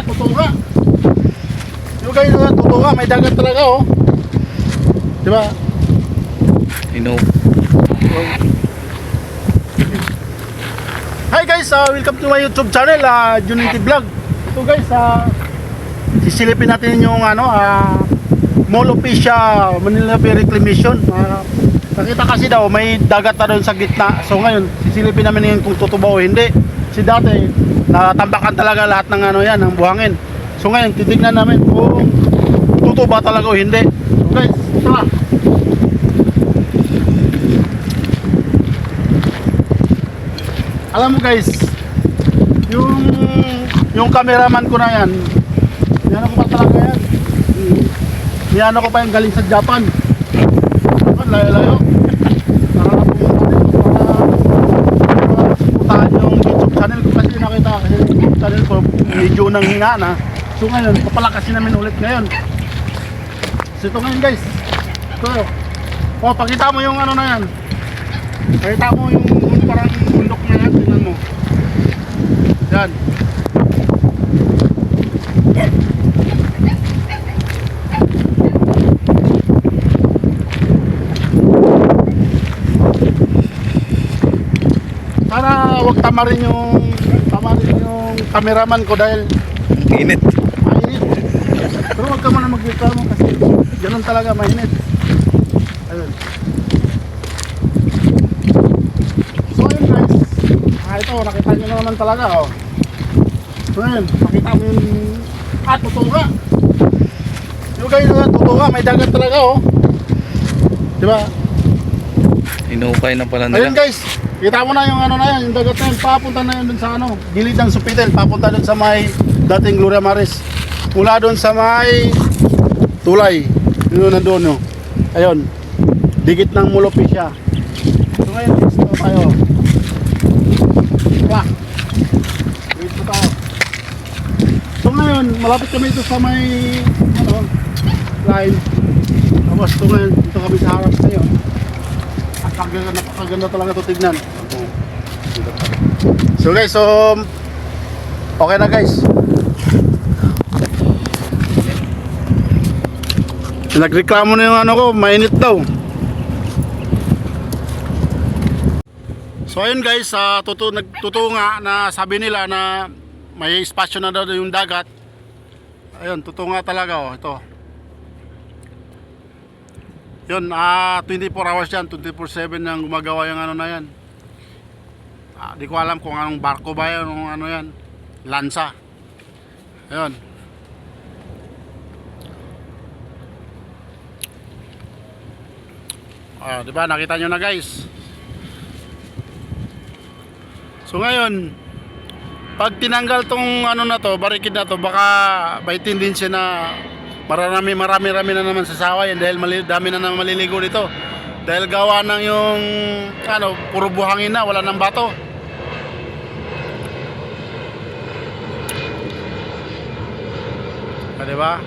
tutunga. Yung guys, tutunga, may dagat talaga oh. Diba? You know. Hi guys, welcome to my YouTube channel, Junity Vlog. Ito guys, sisilipin natin yung Mall of Asia Manila Bay Reclamation. Nakita kasi daw may dagat na doon sa gitna. So ngayon, sisilipin namin yung kung totoo o hindi. Kasi dati, natambakan talaga lahat ng yan, ng buhangin. So ngayon, titignan namin kung totoo ba talaga o hindi. So guys, tara. Alam mo guys, yung cameraman ko na yan, yan ako pa talaga yan. Yan ako pa yung galing sa Japan. Layo-layo. Para putahan yung YouTube channel ko kasi nakita kasi yung YouTube channel ko medyo nang hinga na. So ngayon, papalakasin namin ulit ngayon. So ito ngayon guys. Ito. Oh, pakita mo yung ano na yan. Pakita mo yung parang bundok na yan. Tingnan mo. Yan. Sana wag tamarin yung cameraman ko dahil Init. mainit. Pero wag ka muna mag-reklamo kasi ganun talaga mainit. Ayun. So ayun guys. Ito nakita nyo naman talaga oh. So ayun, makita mo yung tutunga. Yung guys, tutunga, may dagat talaga oh. Diba? Inukay na pala Ayun nila. guys, kita mo na yung ano na yan, yung dagat na yan, papunta na yun dun sa gilid ng Sofitel, papunta dun sa may dating Gloria Maris. Mula dun sa may tulay, yun nandun no. Ayun, digit ng Mall of Asia. So ngayon guys, ito tayo. Wah, dito tayo. So ngayon, malapit kami ito sa may line. Tapos ito ngayon, dito kami sa harap tayo. Napakaganda talaga ito tignan. So guys, okay na guys. Nagreklamo na yung ko, mainit daw. So ayun guys, totoo nga na sabi nila na may espasyo na daw yung dagat. Ayun, totoo nga talaga oh, ito. Yun, 24 hours yan, 24/7 nang gumagawa yung ano na yan. Di ko alam kung anong barko ba yan, ano yan, lansa. Ayun. Diba, nakita nyo na guys. So ngayon, pag tinanggal tong ano na to, barikid na to, baka may tendency na marami na naman sasawayan dahil dami na naman maliligo dito. Dahil gawa ng yung puro buhangin na, wala nang bato. Diba?